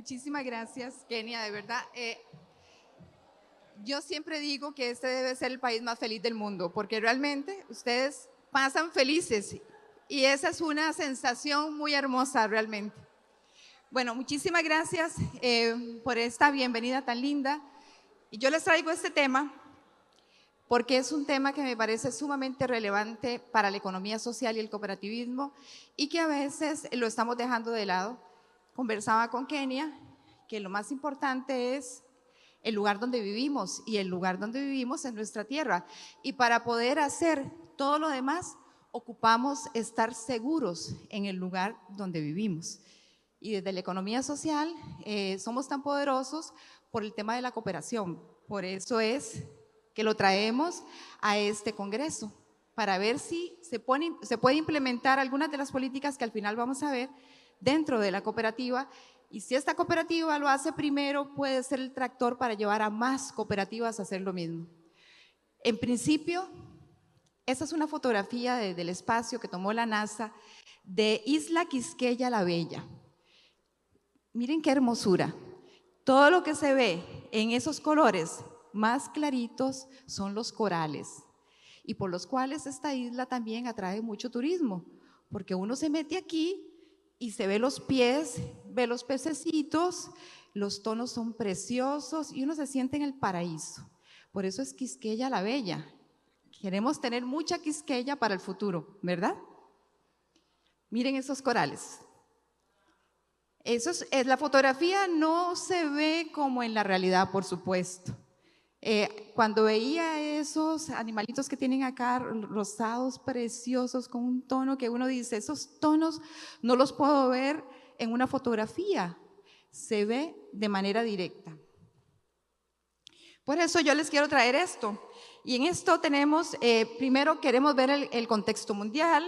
Muchísimas gracias, Kenia, de verdad. Yo siempre digo que este debe ser el país más feliz del mundo, porque realmente ustedes pasan felices y esa es una sensación muy hermosa realmente. Bueno, muchísimas gracias por esta bienvenida tan linda. Y yo les traigo este tema porque es un tema que me parece sumamente relevante para la economía social y el cooperativismo y que a veces lo estamos dejando de lado. Conversaba con Kenia que lo más importante es el lugar donde vivimos y el lugar donde vivimos es nuestra tierra. Y para poder hacer todo lo demás, ocupamos estar seguros en el lugar donde vivimos. Y desde la economía social somos tan poderosos por el tema de la cooperación. Por eso es que lo traemos a este Congreso, para ver si se puede implementar algunas de las políticas que al final vamos a ver dentro de la cooperativa. Y si esta cooperativa lo hace primero, puede ser el tractor para llevar a más cooperativas a hacer lo mismo. En principio, esta es una fotografía del espacio que tomó la NASA de Isla Quisqueya la Bella. Miren qué hermosura. Todo lo que se ve en esos colores más claritos son los corales y por los cuales esta isla también atrae mucho turismo, porque uno se mete aquí y se ve los pies, ve los pececitos, los tonos son preciosos y uno se siente en el paraíso. Por eso es Quisqueya la Bella. Queremos tener mucha Quisqueya para el futuro, ¿verdad? Miren esos corales. La fotografía no se ve como en la realidad, por supuesto. Cuando veía esos animalitos que tienen acá rosados, preciosos, con un tono que uno dice, esos tonos no los puedo ver en una fotografía, se ve de manera directa. Por eso yo les quiero traer esto. Y en esto tenemos, primero queremos ver el contexto mundial,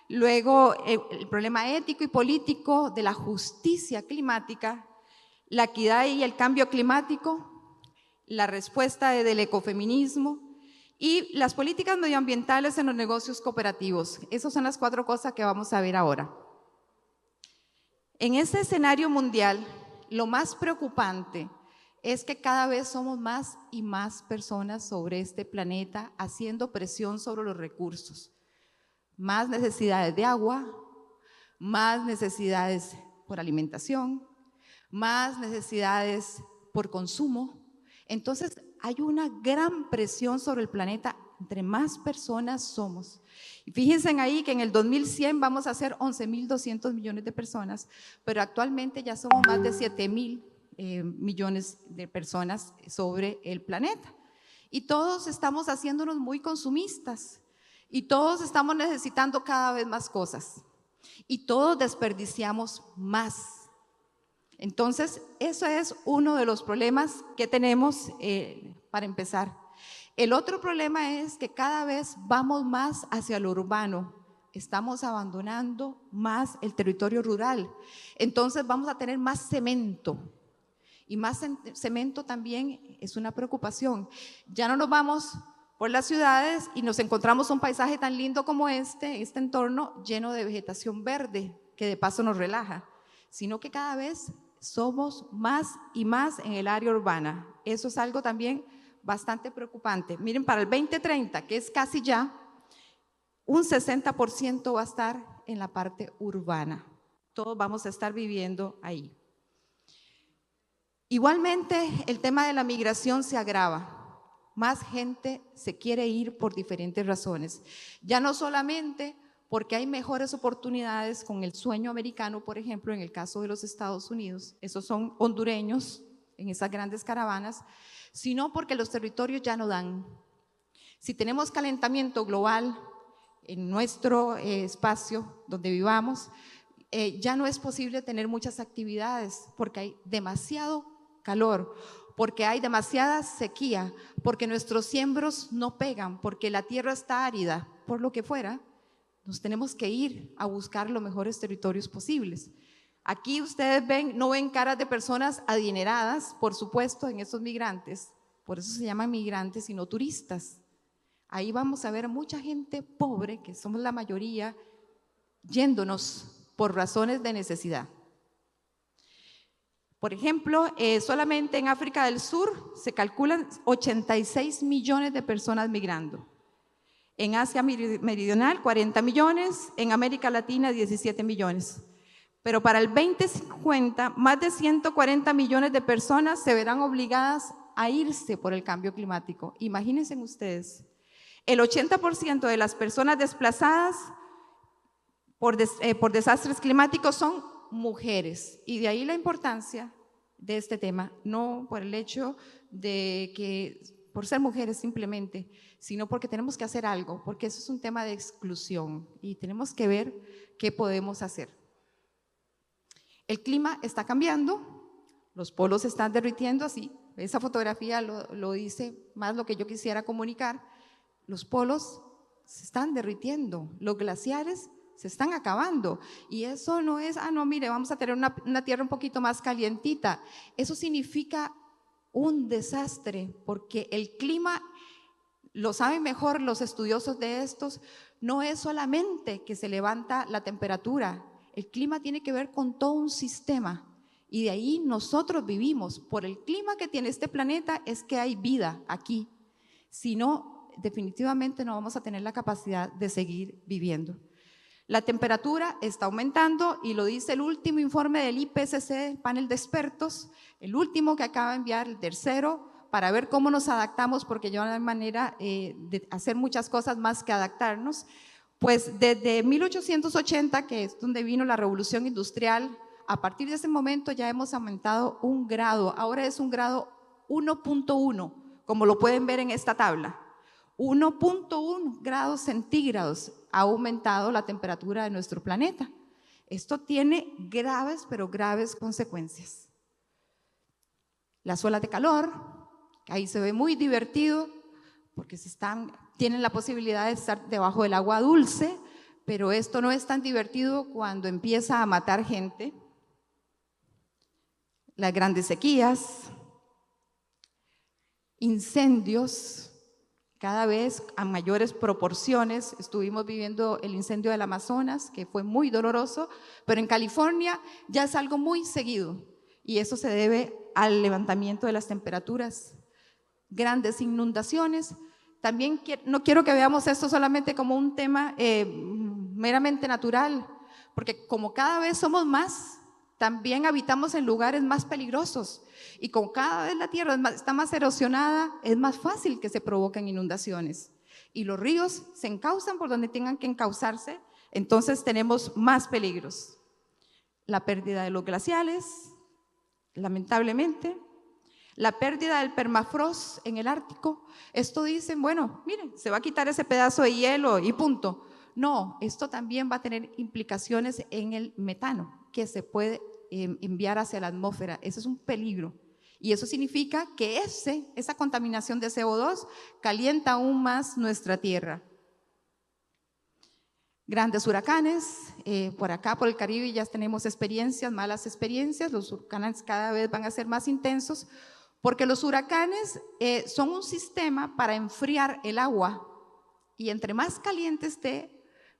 luego el problema ético y político de la justicia climática, la equidad y el cambio climático, la respuesta del ecofeminismo y las políticas medioambientales en los negocios cooperativos. Esas son las 4 cosas que vamos a ver ahora. En este escenario mundial, lo más preocupante es que cada vez somos más y más personas sobre este planeta haciendo presión sobre los recursos. Más necesidades de agua, más necesidades por alimentación, más necesidades por consumo. Entonces hay una gran presión sobre el planeta entre más personas somos. Y fíjense ahí que en el 2100 vamos a ser 11.200 millones de personas, pero actualmente ya somos más de 7.000 millones de personas sobre el planeta. Y todos estamos haciéndonos muy consumistas y todos estamos necesitando cada vez más cosas y todos desperdiciamos más. Entonces, eso es uno de los problemas que tenemos para empezar. El otro problema es que cada vez vamos más hacia lo urbano, estamos abandonando más el territorio rural. Entonces vamos a tener más cemento y más cemento también es una preocupación. Ya no nos vamos por las ciudades y nos encontramos un paisaje tan lindo como este entorno lleno de vegetación verde que de paso nos relaja, sino que cada vez somos más y más en el área urbana. Eso es algo también bastante preocupante. Miren, para el 2030, que es casi ya, un 60% va a estar en la parte urbana. Todos vamos a estar viviendo ahí. Igualmente, el tema de la migración se agrava. Más gente se quiere ir por diferentes razones. Ya no solamente porque hay mejores oportunidades con el sueño americano, por ejemplo, en el caso de los Estados Unidos, esos son hondureños en esas grandes caravanas, sino porque los territorios ya no dan. Si tenemos calentamiento global en nuestro espacio donde vivamos, ya no es posible tener muchas actividades porque hay demasiado calor, porque hay demasiada sequía, porque nuestros siembros no pegan, porque la tierra está árida, por lo que fuera. Nos tenemos que ir a buscar los mejores territorios posibles. Aquí ustedes ven, no ven caras de personas adineradas, por supuesto, en esos migrantes, por eso se llaman migrantes y no turistas. Ahí vamos a ver a mucha gente pobre, que somos la mayoría, yéndonos por razones de necesidad. Por ejemplo, solamente en África del Sur se calculan 86 millones de personas migrando. En Asia Meridional, 40 millones, en América Latina, 17 millones. Pero para el 2050, más de 140 millones de personas se verán obligadas a irse por el cambio climático. Imagínense ustedes, el 80% de las personas desplazadas por desastres climáticos son mujeres, y de ahí la importancia de este tema, no por el hecho de que por ser mujeres simplemente, sino porque tenemos que hacer algo, porque eso es un tema de exclusión y tenemos que ver qué podemos hacer. El clima está cambiando, los polos se están derritiendo, así, esa fotografía lo dice más lo que yo quisiera comunicar. Los polos se están derritiendo, los glaciares se están acabando, y eso no es, no, mire, vamos a tener una tierra un poquito más calientita. Eso significa un desastre, porque el clima, lo saben mejor los estudiosos de estos, no es solamente que se levanta la temperatura, el clima tiene que ver con todo un sistema, y de ahí nosotros vivimos. Por el clima que tiene este planeta es que hay vida aquí, si no, definitivamente no vamos a tener la capacidad de seguir viviendo. La temperatura está aumentando y lo dice el último informe del IPCC, panel de expertos, el último que acaba de enviar, el tercero, para ver cómo nos adaptamos, porque ya no hay manera de hacer muchas cosas más que adaptarnos. Pues desde 1880, que es donde vino la revolución industrial, a partir de ese momento ya hemos aumentado 1 grado, ahora es un grado 1.1, como lo pueden ver en esta tabla. 1.1 grados centígrados ha aumentado la temperatura de nuestro planeta. Esto tiene graves, pero graves consecuencias. Las olas de calor, ahí se ve muy divertido, porque tienen la posibilidad de estar debajo del agua dulce, pero esto no es tan divertido cuando empieza a matar gente. Las grandes sequías, incendios, cada vez a mayores proporciones. Estuvimos viviendo el incendio del Amazonas, que fue muy doloroso, pero en California ya es algo muy seguido, y eso se debe al levantamiento de las temperaturas. Grandes inundaciones. También no quiero que veamos esto solamente como un tema meramente natural, porque como cada vez somos más, también habitamos en lugares más peligrosos, y como cada vez la tierra está más erosionada, es más fácil que se provoquen inundaciones, y los ríos se encausan por donde tengan que encauzarse, entonces tenemos más peligros. La pérdida de los glaciales, lamentablemente, la pérdida del permafrost en el Ártico. Esto dicen, bueno, miren, se va a quitar ese pedazo de hielo y punto. No, esto también va a tener implicaciones en el metano, que se puede enviar hacia la atmósfera. Eso es un peligro, y eso significa que esa contaminación de CO2 calienta aún más nuestra tierra. Grandes huracanes, por acá por el Caribe ya tenemos experiencias, malas experiencias. Los huracanes cada vez van a ser más intensos, porque los huracanes son un sistema para enfriar el agua, y entre más caliente esté,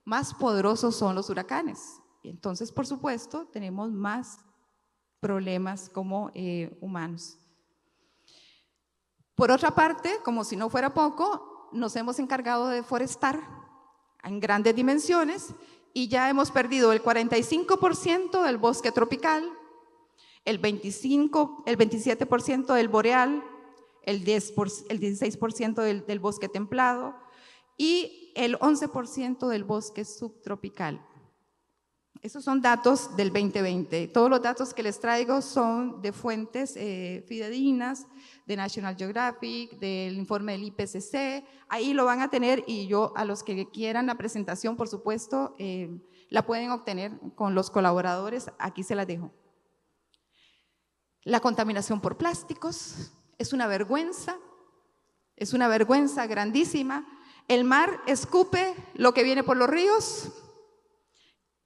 más poderosos son los huracanes. Entonces, por supuesto, tenemos más problemas como humanos. Por otra parte, como si no fuera poco, nos hemos encargado de deforestar en grandes dimensiones, y ya hemos perdido el 45% del bosque tropical, el 27% del boreal, el 16% del bosque templado y el 11% del bosque subtropical. Esos son datos del 2020. Todos los datos que les traigo son de fuentes fidedignas, de National Geographic, del informe del IPCC. Ahí lo van a tener, y yo, a los que quieran la presentación, por supuesto, la pueden obtener con los colaboradores. Aquí se las dejo. La contaminación por plásticos es una vergüenza grandísima. El mar escupe lo que viene por los ríos.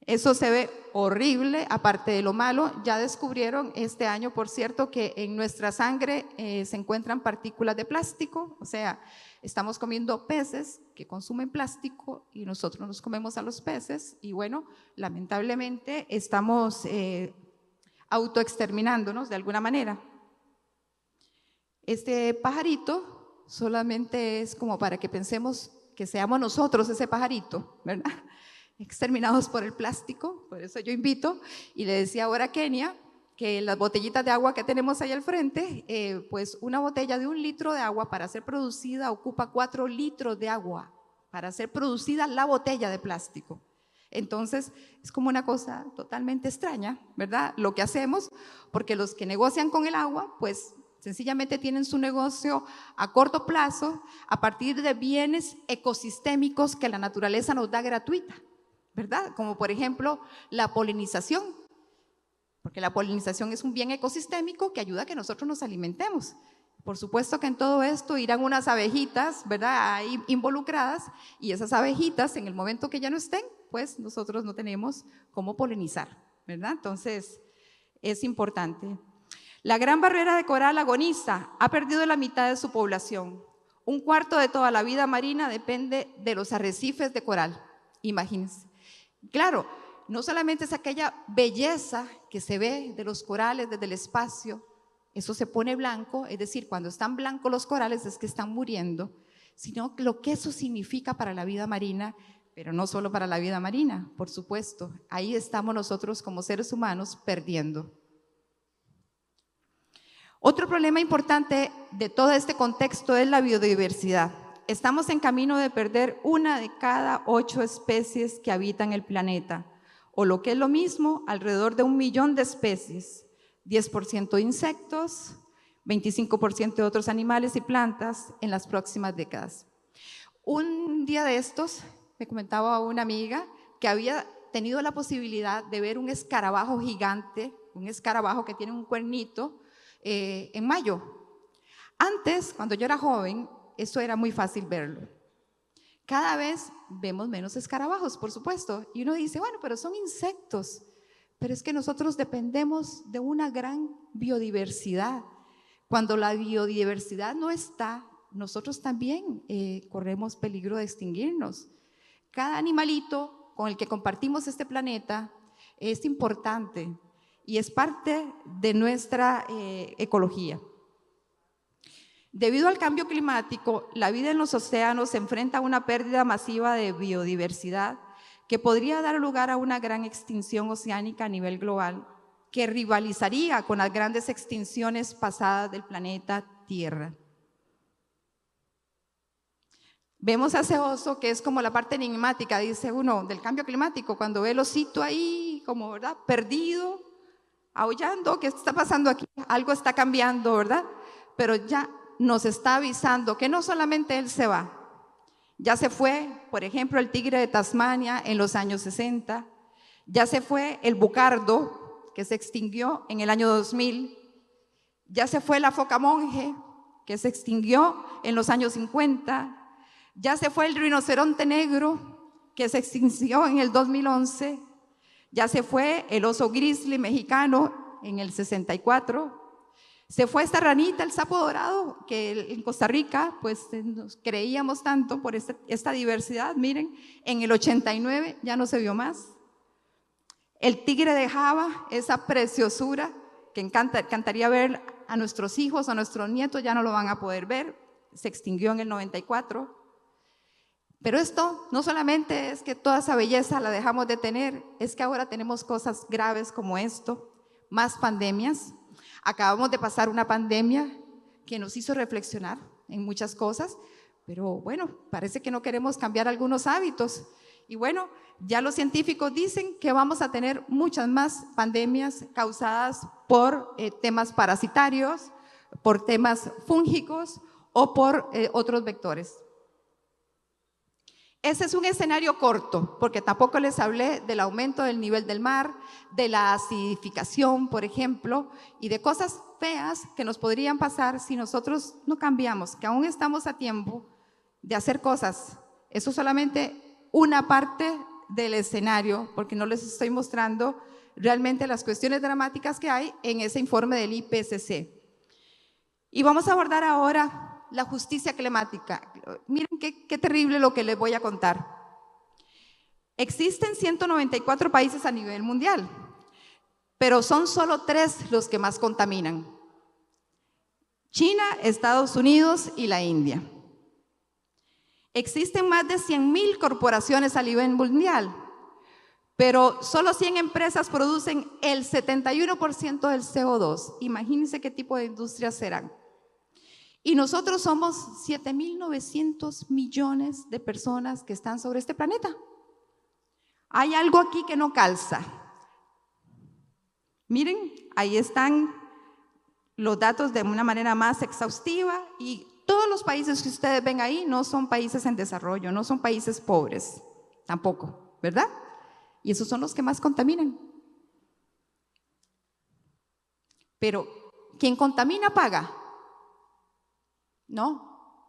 Eso se ve horrible, aparte de lo malo. Ya descubrieron este año, por cierto, que en nuestra sangre se encuentran partículas de plástico, o sea, estamos comiendo peces que consumen plástico y nosotros nos comemos a los peces, y bueno, lamentablemente estamos autoexterminándonos de alguna manera. Este pajarito solamente es como para que pensemos que seamos nosotros ese pajarito, ¿verdad? Exterminados por el plástico. Por eso yo invito, y le decía ahora a Kenia, que las botellitas de agua que tenemos ahí al frente, pues una botella de 1 litro de agua para ser producida ocupa 4 litros de agua para ser producida la botella de plástico. Entonces es como una cosa totalmente extraña, ¿verdad? Lo que hacemos, porque los que negocian con el agua, pues sencillamente tienen su negocio a corto plazo a partir de bienes ecosistémicos que la naturaleza nos da gratuita, ¿verdad? Como por ejemplo la polinización, porque la polinización es un bien ecosistémico que ayuda a que nosotros nos alimentemos. Por supuesto que en todo esto irán unas abejitas, ¿verdad?, ahí involucradas, y esas abejitas en el momento que ya no estén, pues nosotros no tenemos cómo polinizar, ¿verdad? Entonces es importante. La Gran Barrera de Coral agoniza, ha perdido la mitad de su población. 1/4 de toda la vida marina depende de los arrecifes de coral, imagínense. Claro, no solamente es aquella belleza que se ve de los corales desde el espacio, eso se pone blanco, es decir, cuando están blancos los corales es que están muriendo, sino lo que eso significa para la vida marina, pero no solo para la vida marina, por supuesto, ahí estamos nosotros como seres humanos perdiendo. Otro problema importante de todo este contexto es la biodiversidad. Estamos en camino de perder 1 de cada 8 especies que habitan el planeta, o lo que es lo mismo, alrededor de 1 millón de especies, 10% de insectos, 25% de otros animales y plantas en las próximas décadas. Un día de estos me comentaba una amiga que había tenido la posibilidad de ver un escarabajo gigante, un escarabajo que tiene un cuernito, en mayo. Antes, cuando yo era joven, eso era muy fácil verlo. Cada vez vemos menos escarabajos, por supuesto, y uno dice, bueno, pero son insectos, pero es que nosotros dependemos de una gran biodiversidad. Cuando la biodiversidad no está, nosotros también corremos peligro de extinguirnos. Cada animalito con el que compartimos este planeta es importante y es parte de nuestra ecología. Debido al cambio climático, la vida en los océanos se enfrenta a una pérdida masiva de biodiversidad que podría dar lugar a una gran extinción oceánica a nivel global, que rivalizaría con las grandes extinciones pasadas del planeta Tierra. Vemos a ese oso que es como la parte enigmática, dice uno, del cambio climático, cuando ve el osito ahí como, ¿verdad?, perdido, aullando, ¿qué está pasando aquí? Algo está cambiando, ¿verdad? Pero ya nos está avisando que no solamente él se va, ya se fue, por ejemplo, el tigre de Tasmania en los años 60, ya se fue el bucardo, que se extinguió en el año 2000, ya se fue la foca monje, que se extinguió en los años 50, ya se fue el rinoceronte negro, que se extinguió en el 2011, ya se fue el oso grizzly mexicano en el 64, se fue esta ranita, el sapo dorado, que en Costa Rica pues nos creíamos tanto por esta diversidad, miren, en el 89 ya no se vio más. El tigre de Java, esa preciosura que encantaría ver a nuestros hijos, a nuestros nietos, ya no lo van a poder ver, se extinguió en el 94. Pero esto no solamente es que toda esa belleza la dejamos de tener, es que ahora tenemos cosas graves como esto, más pandemias. Acabamos de pasar una pandemia que nos hizo reflexionar en muchas cosas, pero bueno, parece que no queremos cambiar algunos hábitos. Y bueno, ya los científicos dicen que vamos a tener muchas más pandemias causadas por temas parasitarios, por temas fúngicos o por otros vectores. Ese es un escenario corto, porque tampoco les hablé del aumento del nivel del mar, de la acidificación, por ejemplo, y de cosas feas que nos podrían pasar si nosotros no cambiamos, que aún estamos a tiempo de hacer cosas. Eso es solamente una parte del escenario, porque no les estoy mostrando realmente las cuestiones dramáticas que hay en ese informe del IPCC. Y vamos a abordar ahora la justicia climática. Miren qué terrible lo que les voy a contar. Existen 194 países a nivel mundial. pero son solo 3 los que más contaminan: China, Estados Unidos y la India. Existen más de 100.000 corporaciones a nivel mundial, pero solo 100 empresas producen el 71% del CO2. Imagínense qué tipo de industrias serán. Y nosotros somos 7.900 millones de personas que están sobre este planeta. Hay algo aquí que no calza. Miren, ahí están los datos de una manera más exhaustiva, y todos los países que ustedes ven ahí no son países en desarrollo, no son países pobres, tampoco, ¿verdad? Y esos son los que más contaminan. Pero, ¿quién contamina paga? No.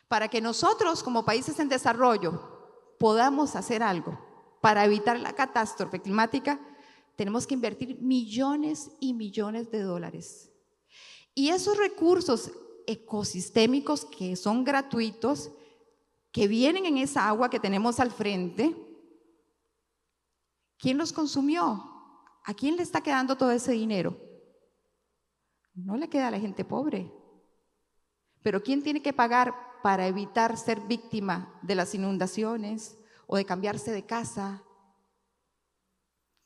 Para que nosotros, como países en desarrollo, podamos hacer algo para evitar la catástrofe climática, tenemos que invertir millones y millones de dólares. Y esos recursos ecosistémicos que son gratuitos, que vienen en esa agua que tenemos al frente, ¿quién los consumió? ¿A quién le está quedando todo ese dinero? No le queda a la gente pobre. Pero ¿quién tiene que pagar para evitar ser víctima de las inundaciones o de cambiarse de casa?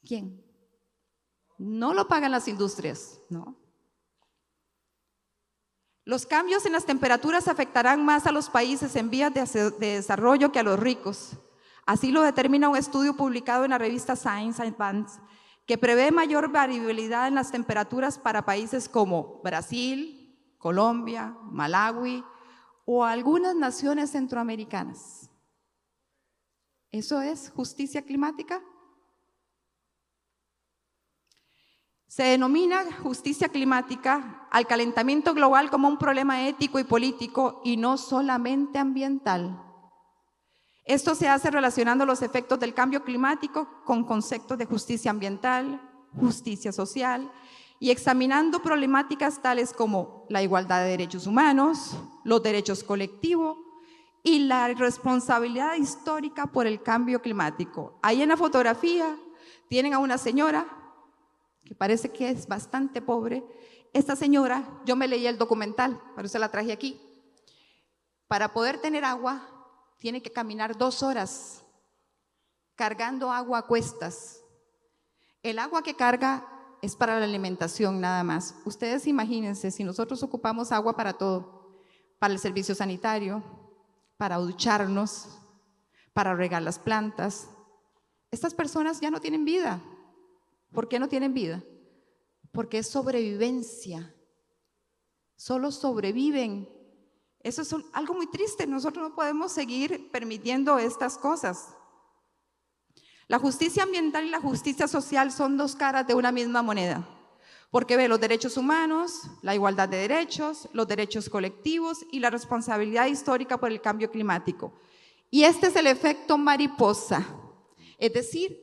¿Quién? No lo pagan las industrias, ¿no? Los cambios en las temperaturas afectarán más a los países en vías de desarrollo que a los ricos. Así lo determina un estudio publicado en la revista Science Advance, que prevé mayor variabilidad en las temperaturas para países como Brasil, Colombia, Malawi o algunas naciones centroamericanas. ¿Eso es justicia climática? Se denomina justicia climática al calentamiento global como un problema ético y político y no solamente ambiental. Esto se hace relacionando los efectos del cambio climático con conceptos de justicia ambiental, justicia social y examinando problemáticas tales como la igualdad de derechos humanos, los derechos colectivos y la responsabilidad histórica por el cambio climático. Ahí en la fotografía tienen a una señora que parece que es bastante pobre. Esta señora, yo me leí el documental, por eso la traje aquí. Para poder tener agua, tiene que caminar 2 horas cargando agua a cuestas. El agua que carga es para la alimentación nada más. Ustedes imagínense, si nosotros ocupamos agua para todo, para el servicio sanitario, para ducharnos, para regar las plantas, estas personas ya no tienen vida. ¿Por qué no tienen vida? Porque es sobrevivencia. Solo sobreviven. Eso es algo muy triste. Nosotros no podemos seguir permitiendo estas cosas. La justicia ambiental y la justicia social son 2 caras de una misma moneda, porque ve los derechos humanos, la igualdad de derechos, los derechos colectivos y la responsabilidad histórica por el cambio climático. Y este es el efecto mariposa. Es decir,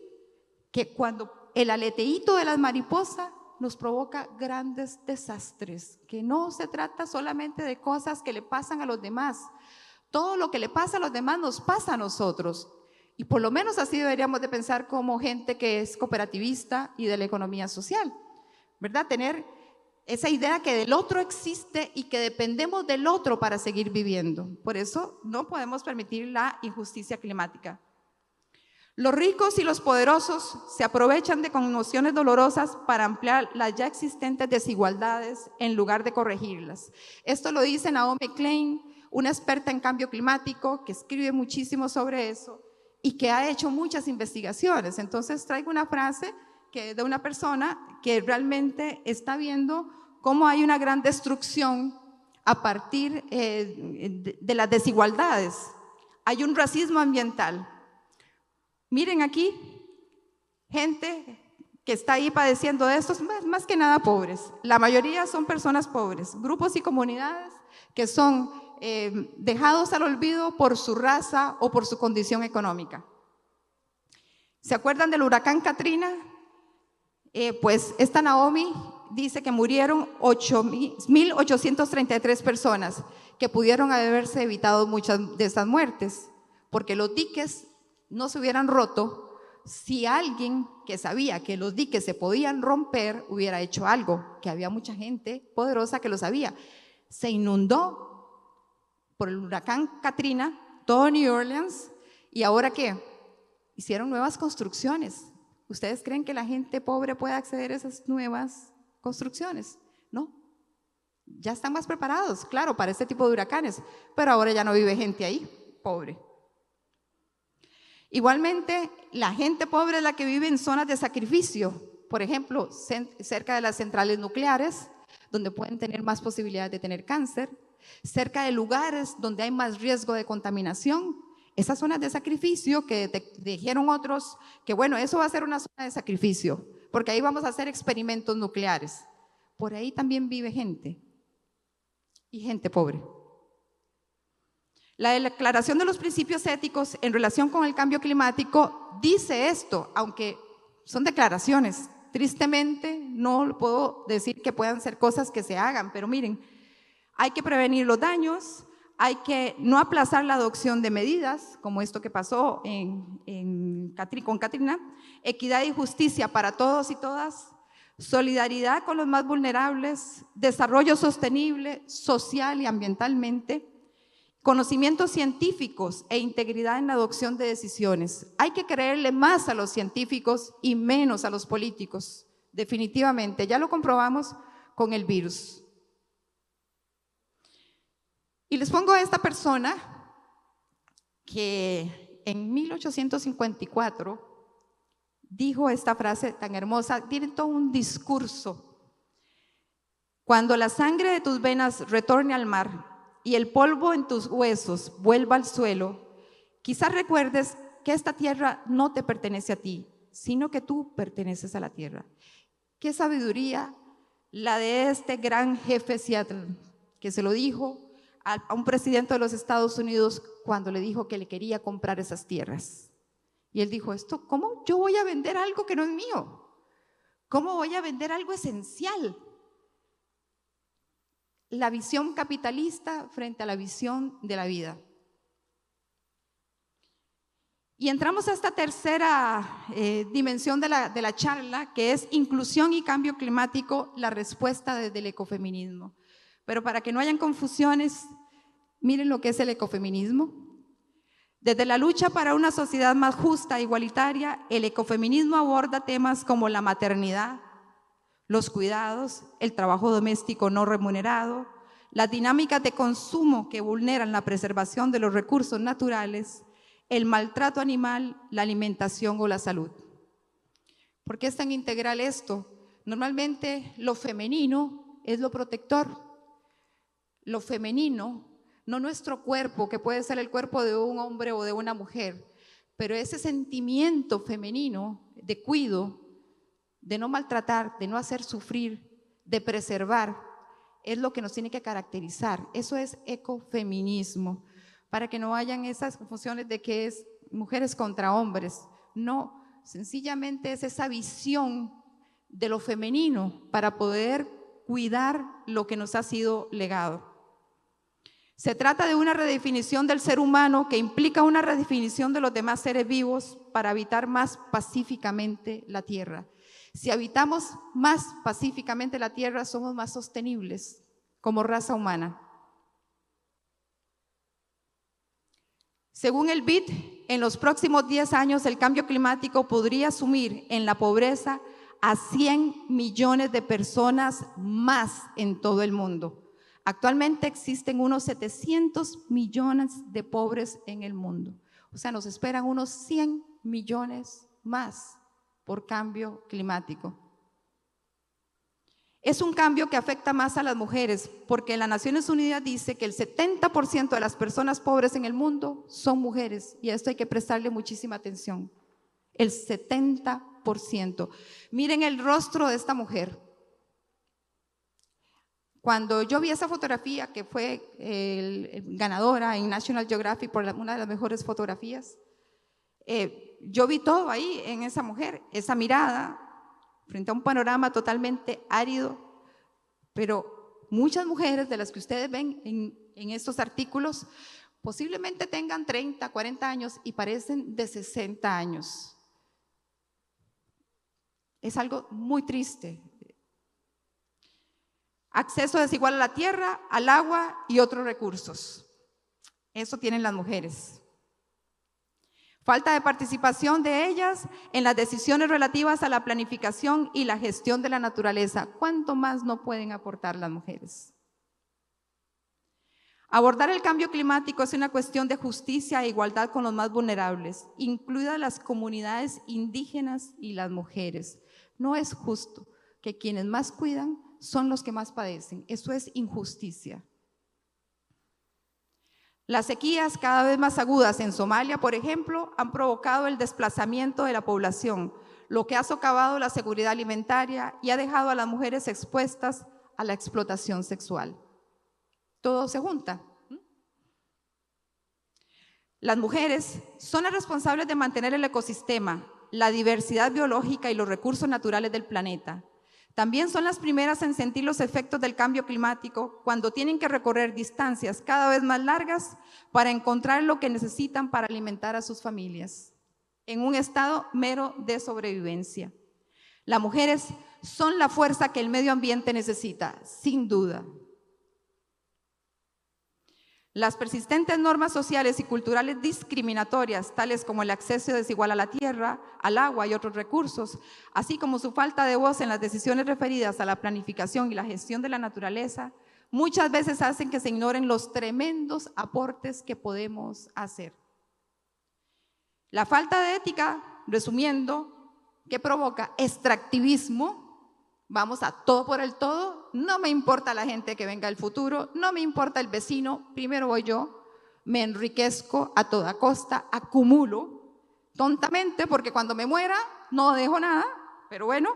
que cuando el aleteíto de las mariposas nos provoca grandes desastres, que no se trata solamente de cosas que le pasan a los demás. Todo lo que le pasa a los demás nos pasa a nosotros. Y por lo menos así deberíamos de pensar como gente que es cooperativista y de la economía social, ¿verdad? Tener esa idea que del otro existe y que dependemos del otro para seguir viviendo. Por eso no podemos permitir la injusticia climática. Los ricos y los poderosos se aprovechan de conmociones dolorosas para ampliar las ya existentes desigualdades en lugar de corregirlas. Esto lo dice Naomi Klein, una experta en cambio climático que escribe muchísimo sobre eso y que ha hecho muchas investigaciones. Entonces traigo una frase que de una persona que realmente está viendo cómo hay una gran destrucción a partir de las desigualdades. Hay un racismo ambiental. Miren aquí, gente que está ahí padeciendo de estos, más que nada pobres. La mayoría son personas pobres, grupos y comunidades que son dejados al olvido por su raza o por su condición económica. ¿Se acuerdan del huracán Katrina? Pues esta Naomi dice que murieron 1.833 personas, que pudieron haberse evitado muchas de estas muertes, porque los diques no se hubieran roto si alguien que sabía que los diques se podían romper hubiera hecho algo, que había mucha gente poderosa que lo sabía. Se inundó por el huracán Katrina todo New Orleans, ¿y ahora qué? Hicieron nuevas construcciones. ¿Ustedes creen que la gente pobre puede acceder a esas nuevas construcciones? No. Ya están más preparados, claro, para este tipo de huracanes, pero ahora ya no vive gente ahí, pobre. Igualmente, la gente pobre es la que vive en zonas de sacrificio, por ejemplo, cerca de las centrales nucleares, donde pueden tener más posibilidades de tener cáncer, cerca de lugares donde hay más riesgo de contaminación. Esas zonas de sacrificio que dijeron otros que bueno, eso va a ser una zona de sacrificio, porque ahí vamos a hacer experimentos nucleares. Por ahí también vive gente, y gente pobre. La Declaración de los Principios Éticos en relación con el cambio climático dice esto, aunque son declaraciones. Tristemente no puedo decir que puedan ser cosas que se hagan, pero miren, hay que prevenir los daños, hay que no aplazar la adopción de medidas, como esto que pasó con Katrina, equidad y justicia para todos y todas, solidaridad con los más vulnerables, desarrollo sostenible, social y ambientalmente, conocimientos científicos e integridad en la adopción de decisiones. Hay que creerle más a los científicos y menos a los políticos, definitivamente. Ya lo comprobamos con el virus. Y les pongo a esta persona que en 1854 dijo esta frase tan hermosa, tiene todo un discurso. Cuando la sangre de tus venas retorne al mar y el polvo en tus huesos vuelva al suelo, quizás recuerdes que esta tierra no te pertenece a ti, sino que tú perteneces a la tierra. Qué sabiduría la de este gran jefe Seattle, que se lo dijo a un presidente de los Estados Unidos cuando le dijo que le quería comprar esas tierras. Y él dijo, ¿cómo yo voy a vender algo que no es mío? ¿Cómo voy a vender algo esencial? La visión capitalista frente a la visión de la vida. Y entramos a esta tercera dimensión de la charla, que es inclusión y cambio climático, la respuesta desde el ecofeminismo. Pero para que no hayan confusiones, miren lo que es el ecofeminismo. Desde la lucha para una sociedad más justa e igualitaria, el ecofeminismo aborda temas como la maternidad, los cuidados, el trabajo doméstico no remunerado, las dinámicas de consumo que vulneran la preservación de los recursos naturales, el maltrato animal, la alimentación o la salud. ¿Por qué es tan integral esto? Normalmente lo femenino es lo protector. Lo femenino, no nuestro cuerpo, que puede ser el cuerpo de un hombre o de una mujer, pero ese sentimiento femenino de cuidado, de no maltratar, de no hacer sufrir, de preservar, es lo que nos tiene que caracterizar. Eso es ecofeminismo, para que no hayan esas confusiones de que es mujeres contra hombres. No, sencillamente es esa visión de lo femenino para poder cuidar lo que nos ha sido legado. Se trata de una redefinición del ser humano que implica una redefinición de los demás seres vivos para habitar más pacíficamente la tierra. Si habitamos más pacíficamente la tierra, somos más sostenibles como raza humana. Según el BID, en los próximos 10 años el cambio climático podría sumir en la pobreza a 100 millones de personas más en todo el mundo. Actualmente existen unos 700 millones de pobres en el mundo. O sea, nos esperan unos 100 millones más por cambio climático. Es un cambio que afecta más a las mujeres, porque las Naciones Unidas dice que el 70% de las personas pobres en el mundo son mujeres, y a esto hay que prestarle muchísima atención. El 70%. Miren el rostro de esta mujer. Cuando yo vi esa fotografía, que fue ganadora en National Geographic por una de las mejores fotografías, yo vi todo ahí en esa mujer, esa mirada, frente a un panorama totalmente árido, pero muchas mujeres de las que ustedes ven en estos artículos, posiblemente tengan 30, 40 años y parecen de 60 años. Es algo muy triste. Acceso desigual a la tierra, al agua y otros recursos. Eso tienen las mujeres. Falta de participación de ellas en las decisiones relativas a la planificación y la gestión de la naturaleza. ¿Cuánto más no pueden aportar las mujeres? Abordar el cambio climático es una cuestión de justicia e igualdad con los más vulnerables, incluidas las comunidades indígenas y las mujeres. No es justo que quienes más cuidan son los que más padecen. Eso es injusticia. Las sequías cada vez más agudas en Somalia, por ejemplo, han provocado el desplazamiento de la población, lo que ha socavado la seguridad alimentaria y ha dejado a las mujeres expuestas a la explotación sexual. Todo se junta. Las mujeres son las responsables de mantener el ecosistema, la diversidad biológica y los recursos naturales del planeta. También son las primeras en sentir los efectos del cambio climático cuando tienen que recorrer distancias cada vez más largas para encontrar lo que necesitan para alimentar a sus familias, en un estado mero de sobrevivencia. Las mujeres son la fuerza que el medio ambiente necesita, sin duda. Las persistentes normas sociales y culturales discriminatorias, tales como el acceso desigual a la tierra, al agua y otros recursos, así como su falta de voz en las decisiones referidas a la planificación y la gestión de la naturaleza, muchas veces hacen que se ignoren los tremendos aportes que podemos hacer. La falta de ética, resumiendo, ¿qué provoca? Extractivismo. Vamos a todo por el todo, no me importa la gente que venga del futuro, no me importa el vecino, primero voy yo, me enriquezco a toda costa, acumulo tontamente porque cuando me muera no dejo nada, pero bueno,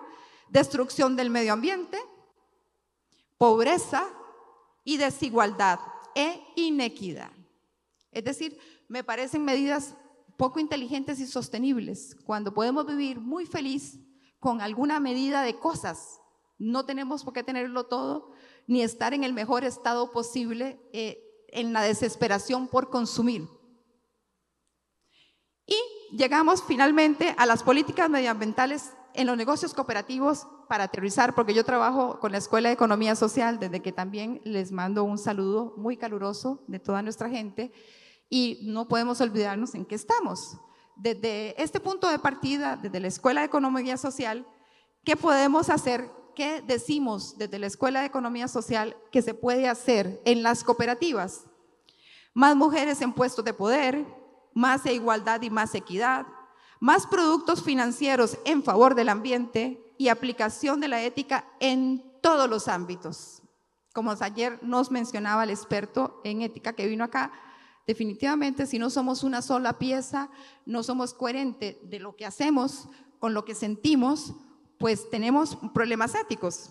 destrucción del medio ambiente, pobreza y desigualdad e inequidad. Es decir, me parecen medidas poco inteligentes y sostenibles cuando podemos vivir muy feliz con alguna medida de cosas. No tenemos por qué tenerlo todo, ni estar en el mejor estado posible en la desesperación por consumir. Y llegamos finalmente a las políticas medioambientales en los negocios cooperativos para aterrizar, porque yo trabajo con la Escuela de Economía Social, desde que también les mando un saludo muy caluroso de toda nuestra gente, y no podemos olvidarnos en qué estamos. Desde este punto de partida, desde la Escuela de Economía Social, ¿qué podemos hacer? ¿Qué decimos desde la Escuela de Economía Social que se puede hacer en las cooperativas? Más mujeres en puestos de poder, más igualdad y más equidad, más productos financieros en favor del ambiente y aplicación de la ética en todos los ámbitos. Como ayer nos mencionaba el experto en ética que vino acá, definitivamente si no somos una sola pieza, no somos coherentes de lo que hacemos con lo que sentimos, pues tenemos problemas éticos.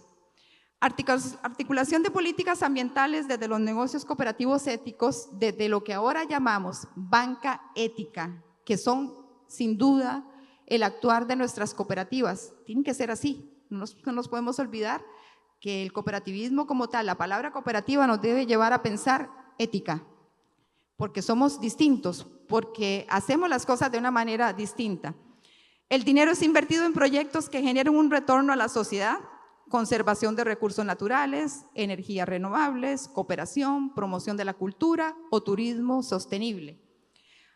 Articulación de políticas ambientales desde los negocios cooperativos éticos, desde lo que ahora llamamos banca ética, que son sin duda el actuar de nuestras cooperativas. Tienen que ser así, no nos podemos olvidar que el cooperativismo como tal, la palabra cooperativa nos debe llevar a pensar ética, porque somos distintos, porque hacemos las cosas de una manera distinta. El dinero es invertido en proyectos que generen un retorno a la sociedad, conservación de recursos naturales, energías renovables, cooperación, promoción de la cultura o turismo sostenible.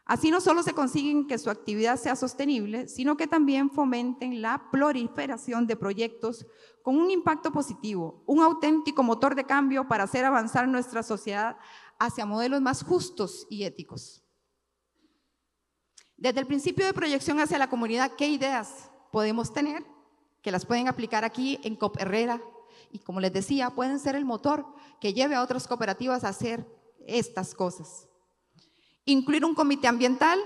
Así no solo se consiguen que su actividad sea sostenible, sino que también fomenten la proliferación de proyectos con un impacto positivo, un auténtico motor de cambio para hacer avanzar nuestra sociedad hacia modelos más justos y éticos. Desde el principio de proyección hacia la comunidad, ¿qué ideas podemos tener que las pueden aplicar aquí en COP Herrera? Y como les decía, pueden ser el motor que lleve a otras cooperativas a hacer estas cosas. Incluir un comité ambiental,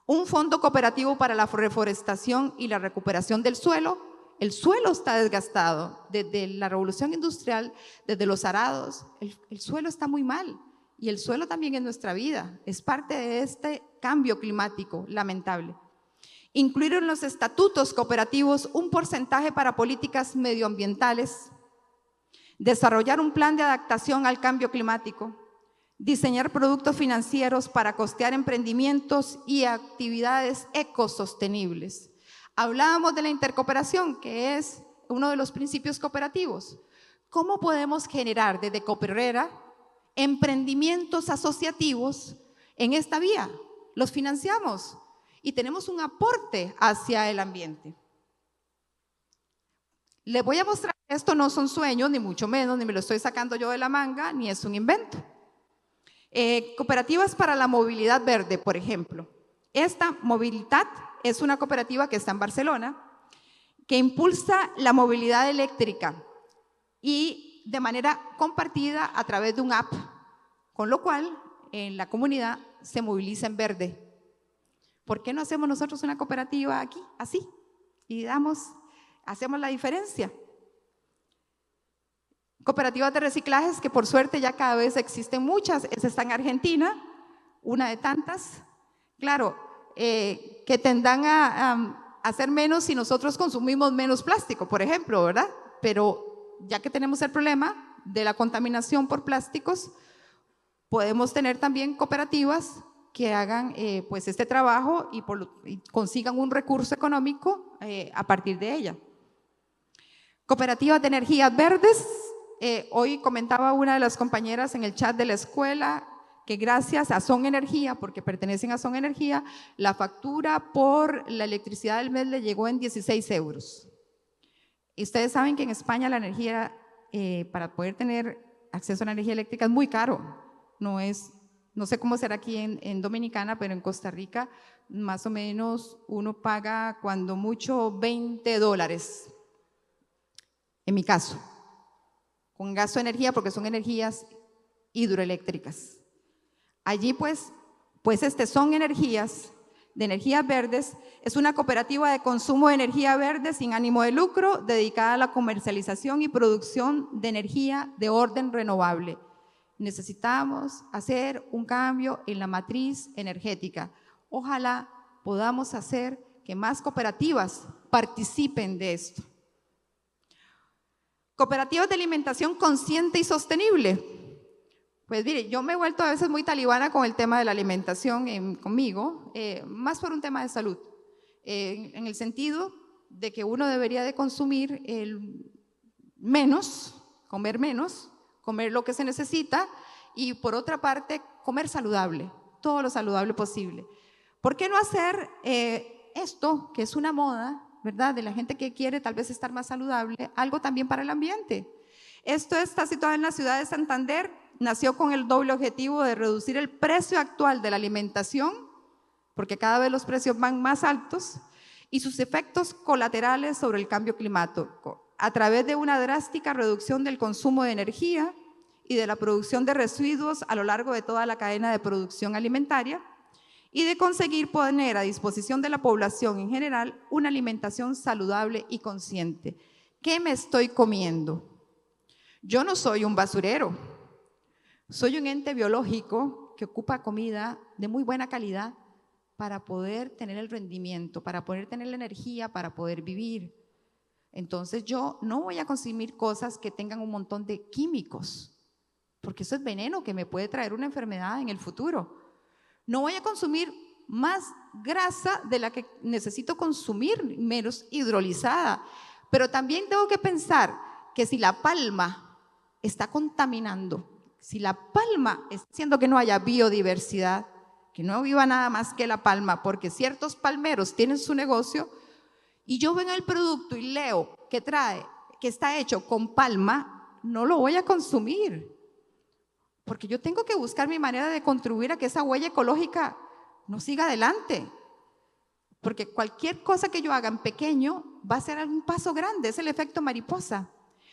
un fondo cooperativo para la reforestación y la recuperación del suelo. El suelo está desgastado. Desde la revolución industrial, desde los arados, el suelo está muy mal. Y el suelo también en nuestra vida, es parte de este cambio climático lamentable. Incluir en los estatutos cooperativos un porcentaje para políticas medioambientales, desarrollar un plan de adaptación al cambio climático, diseñar productos financieros para costear emprendimientos y actividades ecosostenibles. Hablábamos de la intercooperación, que es uno de los principios cooperativos. ¿Cómo podemos generar desde Cooperrera emprendimientos asociativos en esta vía? Los financiamos y tenemos un aporte hacia el ambiente. Les voy a mostrar que esto no son sueños, ni mucho menos, ni me lo estoy sacando yo de la manga, ni es un invento. Cooperativas para la movilidad verde, por ejemplo. Esta Movilidad es una cooperativa que está en Barcelona, que impulsa la movilidad eléctrica y de manera compartida a través de un app, con lo cual en la comunidad se moviliza en verde. ¿Por qué no hacemos nosotros una cooperativa aquí, así? Y hacemos la diferencia. Cooperativas de reciclajes, que por suerte ya cada vez existen muchas. Esa está en Argentina, una de tantas. Claro, que tendrán a hacer menos si nosotros consumimos menos plástico, por ejemplo, ¿verdad? Pero ya que tenemos el problema de la contaminación por plásticos, podemos tener también cooperativas que hagan pues este trabajo y consigan un recurso económico a partir de ella. Cooperativas de energías verdes. Hoy comentaba una de las compañeras en el chat de la escuela que gracias a Son Energía, porque pertenecen a Son Energía, la factura por la electricidad del mes le llegó en 16 euros. Y ustedes saben que en España la energía, para poder tener acceso a la energía eléctrica es muy caro. No sé cómo será aquí en Dominicana, pero en Costa Rica más o menos uno paga cuando mucho $20, en mi caso, con gasto de energía porque son energías hidroeléctricas. Allí pues Son Energías, de energías verdes, es una cooperativa de consumo de energía verde sin ánimo de lucro, dedicada a la comercialización y producción de energía de orden renovable. Necesitamos hacer un cambio en la matriz energética. Ojalá podamos hacer que más cooperativas participen de esto. Cooperativas de alimentación consciente y sostenible. Pues mire, yo me he vuelto a veces muy talibana con el tema de la alimentación conmigo, más por un tema de salud, en el sentido de que uno debería de consumir comer menos, comer lo que se necesita y por otra parte comer saludable, todo lo saludable posible. ¿Por qué no hacer esto, que es una moda, ¿verdad?, de la gente que quiere tal vez estar más saludable, algo también para el ambiente? Esto está situado en la ciudad de Santander, nació con el doble objetivo de reducir el precio actual de la alimentación, porque cada vez los precios van más altos, y sus efectos colaterales sobre el cambio climático, a través de una drástica reducción del consumo de energía y de la producción de residuos a lo largo de toda la cadena de producción alimentaria, y de conseguir poner a disposición de la población en general una alimentación saludable y consciente. ¿Qué me estoy comiendo? Yo no soy un basurero, soy un ente biológico que ocupa comida de muy buena calidad para poder tener el rendimiento, para poder tener la energía, para poder vivir. Entonces yo no voy a consumir cosas que tengan un montón de químicos, porque eso es veneno que me puede traer una enfermedad en el futuro. No voy a consumir más grasa de la que necesito consumir, menos hidrolizada. Pero también tengo que pensar que si la palma está contaminando, si la palma está haciendo que no haya biodiversidad, que no viva nada más que la palma, porque ciertos palmeros tienen su negocio, y yo veo el producto y leo que está hecho con palma, no lo voy a consumir. Porque yo tengo que buscar mi manera de contribuir a que esa huella ecológica no siga adelante. Porque cualquier cosa que yo haga en pequeño va a ser un paso grande, es el efecto mariposa.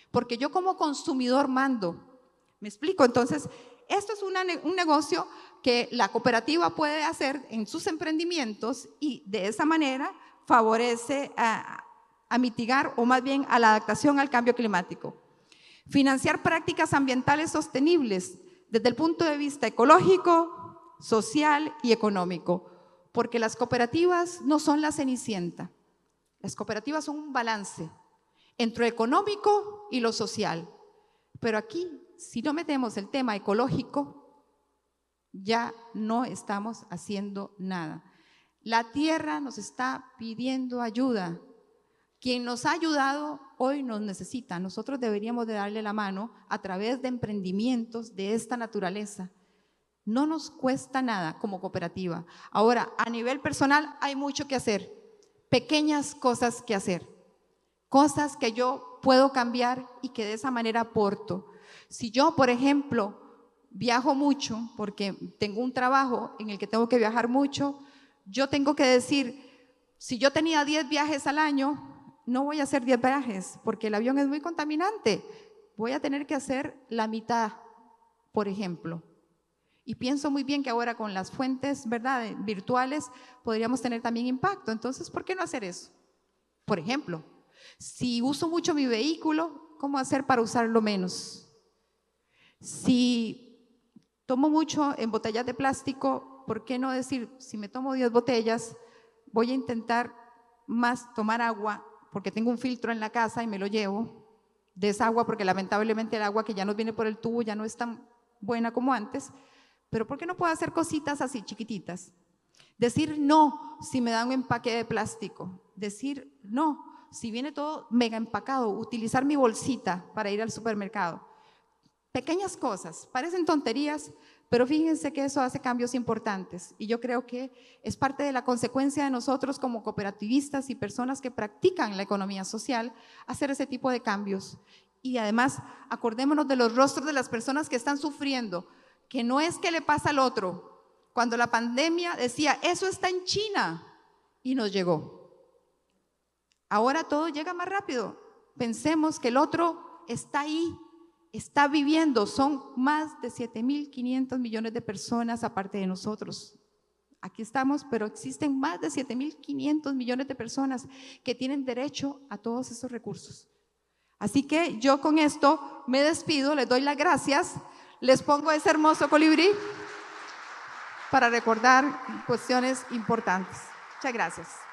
Porque yo como consumidor mando. ¿Me explico? Entonces, esto es un negocio que la cooperativa puede hacer en sus emprendimientos y de esa manera favorece a mitigar o más bien a la adaptación al cambio climático. Financiar prácticas ambientales sostenibles desde el punto de vista ecológico, social y económico, porque las cooperativas no son la cenicienta. Las cooperativas son un balance entre lo económico y lo social. Pero aquí, si no metemos el tema ecológico, ya no estamos haciendo nada. La tierra nos está pidiendo ayuda. Quien nos ha ayudado hoy nos necesita. Nosotros deberíamos de darle la mano a través de emprendimientos de esta naturaleza. No nos cuesta nada como cooperativa. Ahora, a nivel personal hay mucho que hacer, pequeñas cosas que hacer, cosas que yo puedo cambiar y que de esa manera aporto. Si yo, por ejemplo, viajo mucho porque tengo un trabajo en el que tengo que viajar mucho, yo tengo que decir, si yo tenía 10 viajes al año, no voy a hacer 10 viajes porque el avión es muy contaminante. Voy a tener que hacer la mitad, por ejemplo. Y pienso muy bien que ahora con las fuentes, ¿verdad?, virtuales podríamos tener también impacto. Entonces, ¿por qué no hacer eso? Por ejemplo, si uso mucho mi vehículo, ¿cómo hacer para usarlo menos? Si tomo mucho en botellas de plástico, ¿por qué no decir, si me tomo 10 botellas, voy a intentar más tomar agua porque tengo un filtro en la casa y me lo llevo de esa agua, porque lamentablemente el agua que ya nos viene por el tubo ya no es tan buena como antes, pero ¿por qué no puedo hacer cositas así chiquititas? Decir no si me dan un empaque de plástico, decir no si viene todo mega empacado, utilizar mi bolsita para ir al supermercado. Pequeñas cosas, parecen tonterías, pero fíjense que eso hace cambios importantes y yo creo que es parte de la consecuencia de nosotros como cooperativistas y personas que practican la economía social, hacer ese tipo de cambios. Y además, acordémonos de los rostros de las personas que están sufriendo, que no es que le pasa al otro. Cuando la pandemia decía, eso está en China, y nos llegó. Ahora todo llega más rápido. Pensemos que el otro está ahí, está viviendo. Son más de 7.500 millones de personas aparte de nosotros. Aquí estamos, pero existen más de 7.500 millones de personas que tienen derecho a todos esos recursos. Así que yo con esto me despido, les doy las gracias, les pongo ese hermoso colibrí para recordar cuestiones importantes. Muchas gracias.